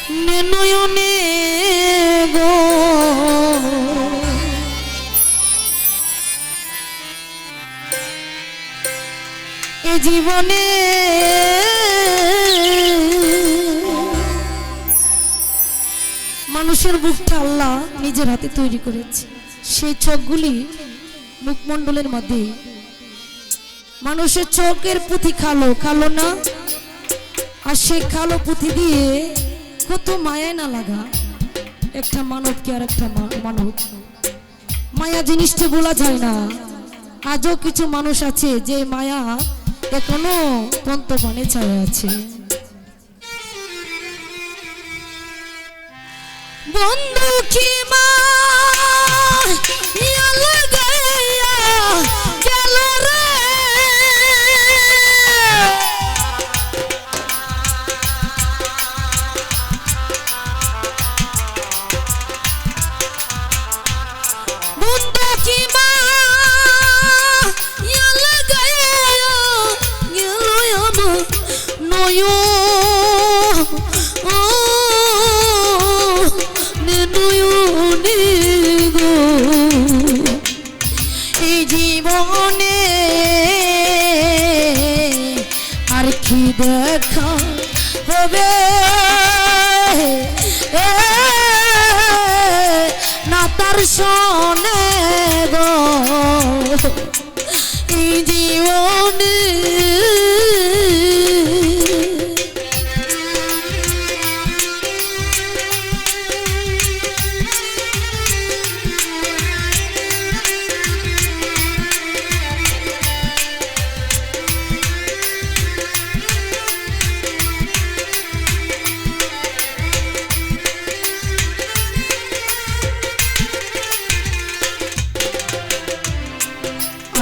নয়নে গো এ জীবনে মানুষের বুকটা আল্লাহ নিজের হাতে তৈরি করেছে। সেই চোখগুলি মুখমণ্ডলের মধ্যে মানুষের চোখের পুঁথি কালো কালো না, আর সেই কালো পুঁথি দিয়ে কত মায়া না লাগা একটা মানবকে আর একটা মানব। মায়া জিনিসটা বলা যায় না। আজও কিছু মানুষ আছে যে মায়া এখনো তন্তপানে ছায়া আছে। বন্ধু কি মা জীবনে আর কি দেখা হবে না তার শোনে গো এই জীবনে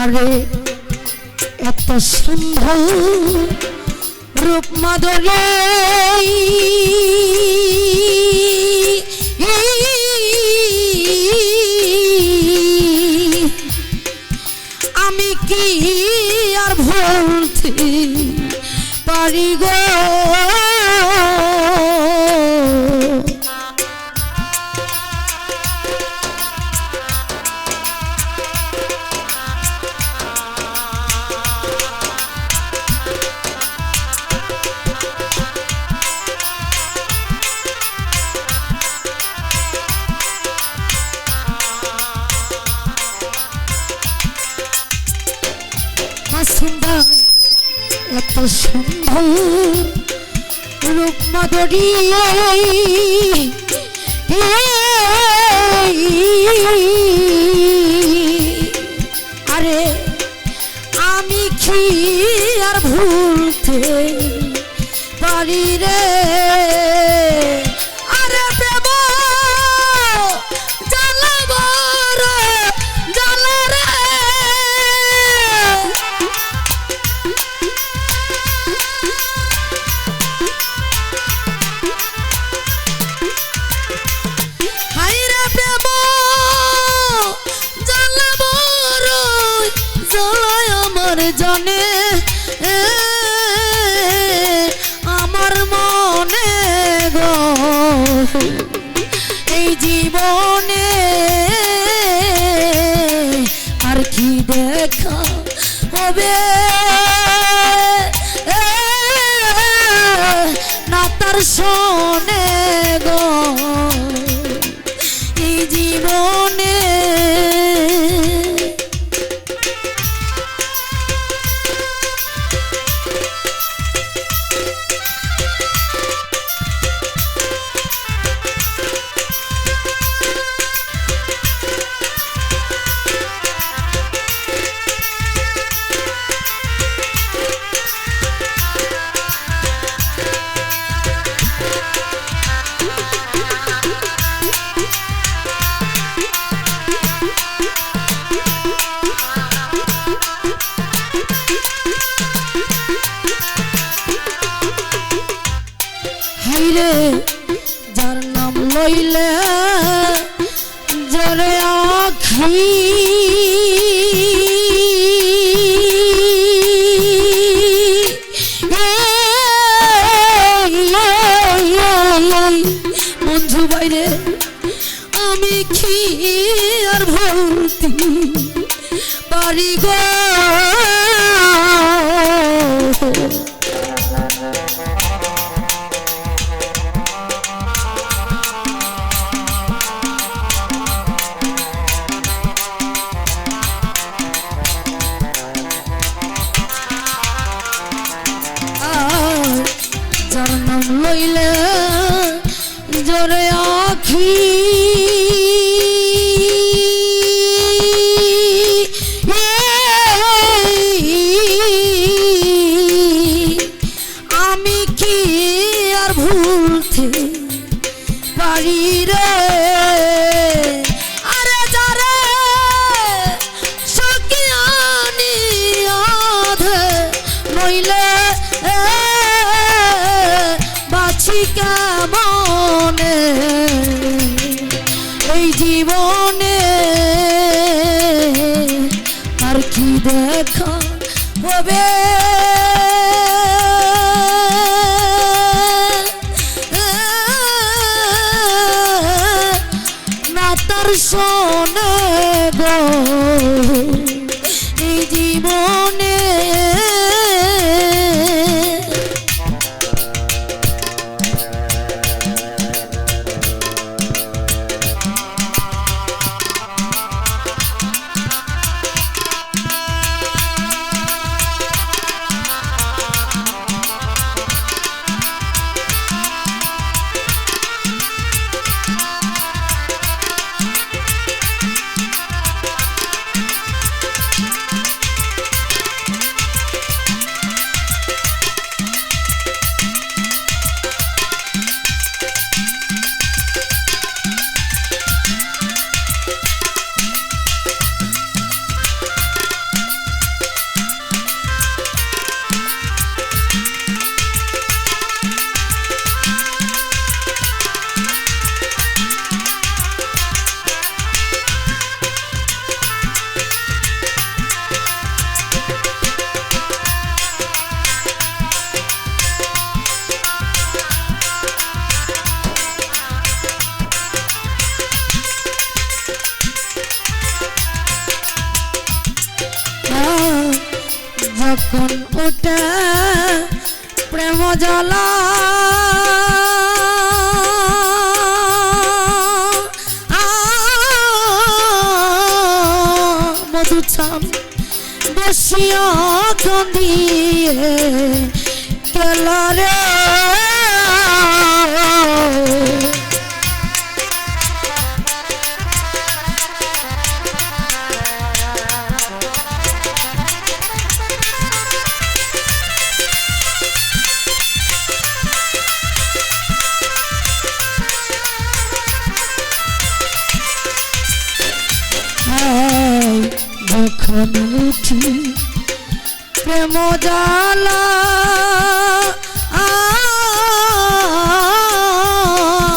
আরে এত সুন্দর রূপ মাধুরী আমি কি আর ভুলতে পারি গো সুন্দর এত সুন্দর রূপ মাধুরী আরে আমি কি আর ভুলতে পারি রে আরে প্রেম জ্বালাবার জ্বালা রে জানে আমার মনে গো এই জীবনে আর কি দেখা হবে না তার শোনে গো এই জীবনে হাইরে যার নাম লইলে জরে আখি জোরে আখি আমি কি আর ভুলতে পারি রে আরে যারে সকিয়ানি আধে নইলে বাছি কেমনে এই জীবনে আর কি দেখা হবে না তার শোনে গো এই জীবনে যখন ওটা প্রেম জ্বালা মধু ছাম বসিয়া কান্দিয়ে গেলা রে যখন উঠি প্রেম জ্বালা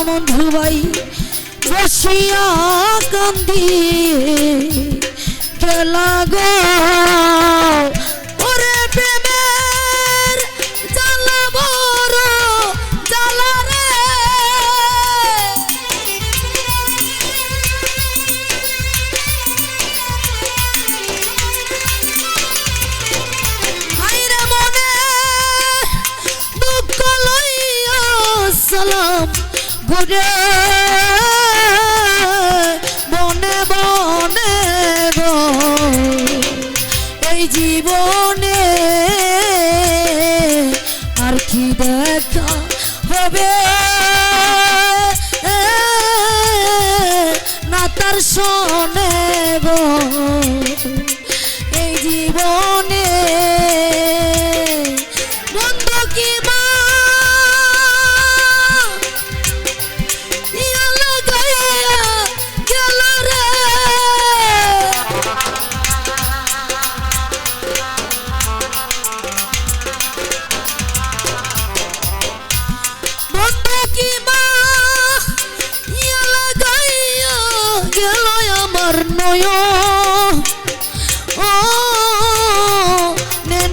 বন্ধু ভাই বসিয়া কান্দি খেলা গো ওরে প্রেমের জ্বালা বড় জ্বালা রে সালাম ঘুরে বনে বনে গো এই জীবনে আর কি দেখা হবে না তার শোনে গো এই জীবনে বন্ধু কি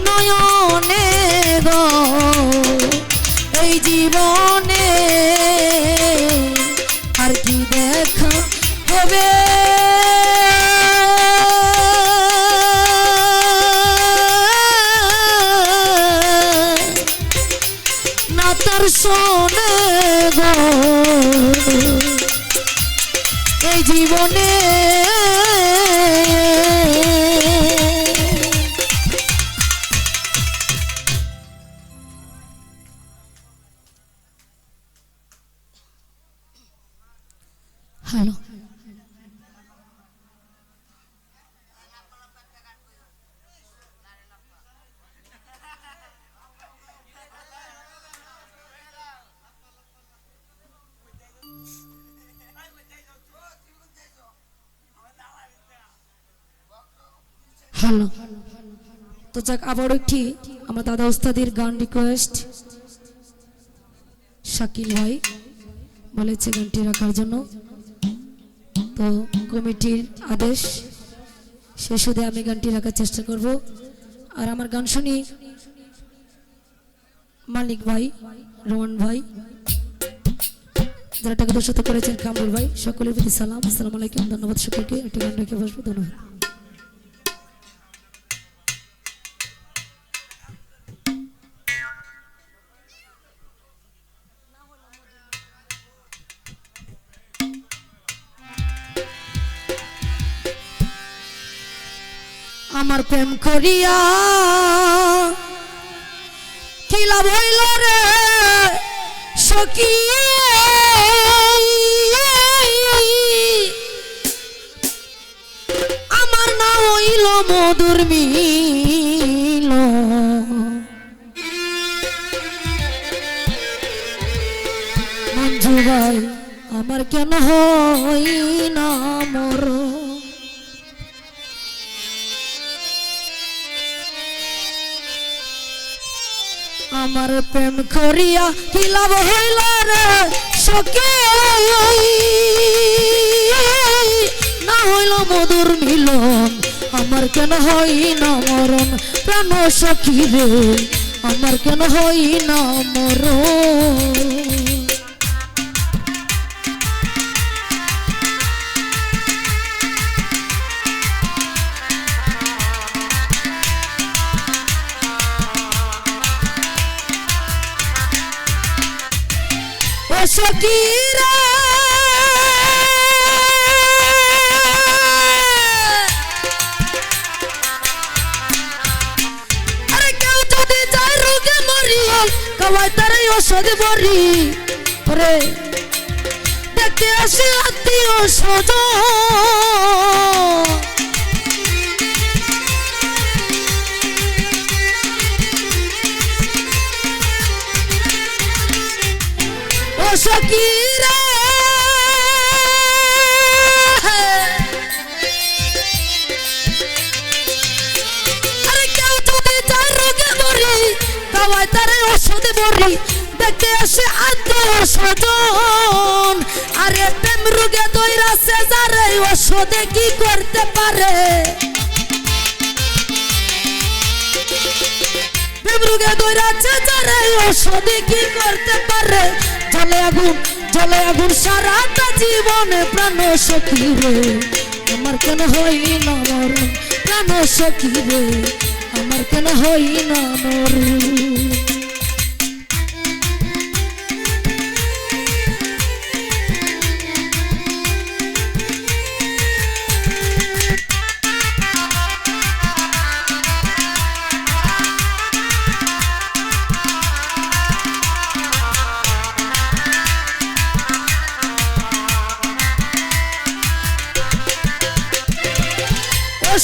নয়নে গো এই জীবনে আর কি দেখা হবে না তার শোনে গো এই জীবনে হ্যালো হ্যালো তো যাক আবার একটি আমার দাদা ওস্তাদের গান রিকোয়েস্ট শাকিল ভাই বলেছে গানটি রাখার জন্য তো কমিটির আদেশ শেষ হতে আমি গানটি রাখার চেষ্টা করব আর আমার গান শুনি মালিক ভাই রোমান ভাই যারা টাকা দর্শত করেছেন কামরুল ভাই সকলের প্রতি সালাম আসসালামু আলাইকুম ধন্যবাদ সকলকে একটি গান রেখে বসবো ধন্যবাদ আমার প্রেম করিয়া কি লাভ হইল রে সখী আমার না হইল মধুর মিল মঞ্জু ভাই আমার কেন হই না মরণ আমার প্রেম করিয়া কি লাভ হইল রে সখী না হইল মধুর মিলন আমার কেন হই না মরণ প্রাণ সখী রে আমার কেন হই না মরণ সখীরা আরে কেউ যদি যায় রোগে মরি কবাই তারে ওষুধ বরি ওরে দেখতে আসি আত্মীয় স্বজন সখীরা আরে কেউ যদি যায় রোগে মরি কবাই তারে ওষুধ বরি দেখতে আসে আত্মীয় স্বজন আরে প্রেম রোগে দইরাছে যারে ওষুধে কি করতে পারে প্রেম রোগে দইরাছে যারে ওষুধে কি করতে পারে জলে আগুন সারাটা জীবনে প্রাণ সখী রে আমার কেন হই না মরণ প্রাণ সখী রে আমার কেন হই না মরণ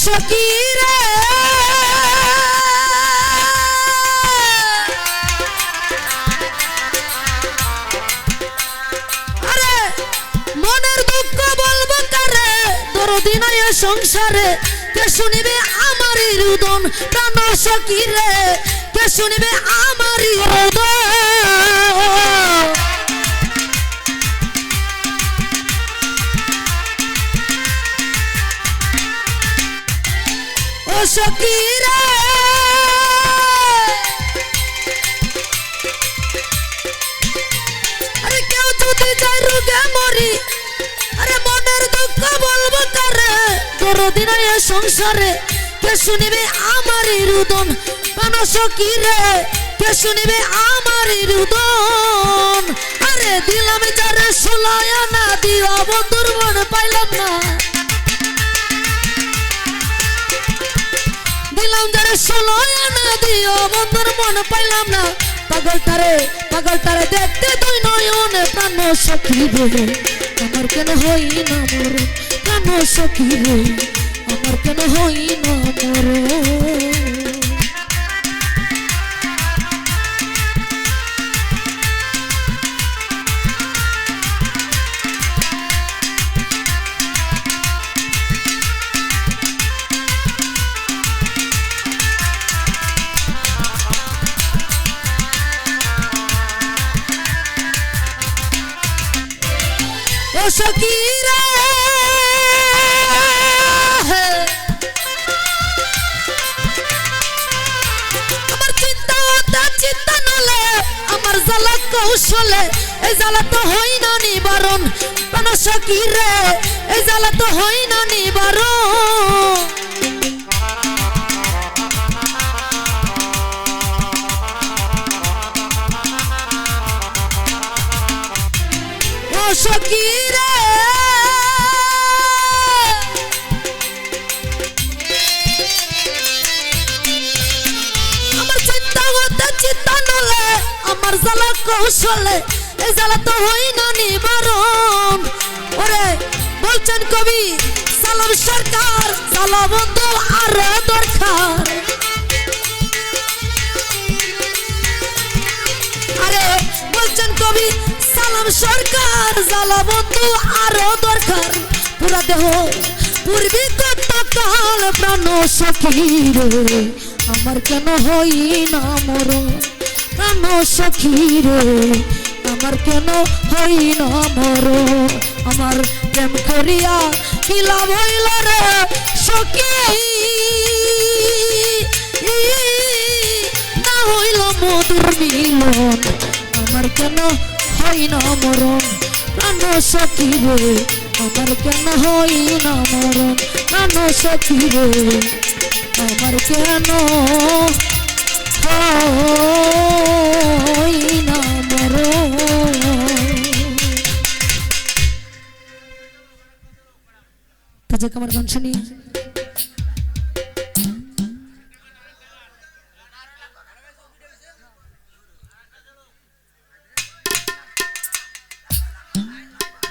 সখীরা আরে মনের দুঃখ বলবো কারে দরদি নাই সংসারে কে শুনিবে আমারই রুদন প্রাণ সখীরে কে শুনিবে আমারই রুদন সখীরা আরে কেউ যদি যায় রোগে মরি আরে মনের দুঃখ বলবো কারে দরদি নাই সংসারে কে শুনিবে আমারই রুদন প্রাণ সখীরে কে শুনিবে আমারই রুদন আরে দিলাম যারে সুলায়া না দিয়া বন্ধুর মন পাইলাম না দিলাম যারে সুলায়া না দিয়া বন্ধুর মন পাইলাম না পাগল তারে দেখতে তুই নয়নে প্রাণ সখী রে আমার কেন হই না মরণ প্রাণ সখী রে আমার কেন হই না মরণ ও সখী রে আমার চিন্তা নলে আমার জ্বালা কৌশলে এই জ্বালা তো হই না নিবারণ প্রাণ সখী রে এই জ্বালা তো হই না নিবারণ ও সখী রে আমার চিন্তা নলে আমার জ্বালা কৌশলে এই জ্বালা তো হই না নিবারণ ওরে বলছেন কবি সালাম সরকার জ্বালা বন্ধু আরো দরকার আরে বলছেন কবি সালাম সরকার জ্বালা বন্ধু আরো দরকার পুরা দেহ পূর্বী কত কাল প্রাণ সখী রে আমার কেন হই না মরণ প্রাণ সখী রে আমার কেন হই না মরণ আমার প্রেম করিয়া কি লাভ হইল রে সখী না হইল মধুর মিলন আমার কেন হই না মরণ প্রাণ সখী রে আমার কেন হই না মরণ প্রাণ সখী রে আমার কেন হই না মরণ তো যাক আমার গান শুনি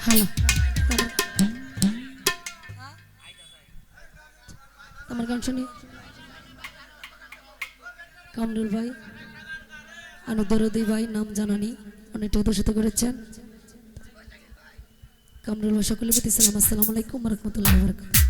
হ্যালো আমার গান শুনি কামরুল ভাই আনুদরদি ভাই নাম জানানি অনেকটা উদ্দেশ্য করেছেন কামরুল ভাই সকলের প্রতি সালাম আসসালামু আলাইকুম ওয়া রাহমাতুল্লাহি ওয়া বারাকাতুহু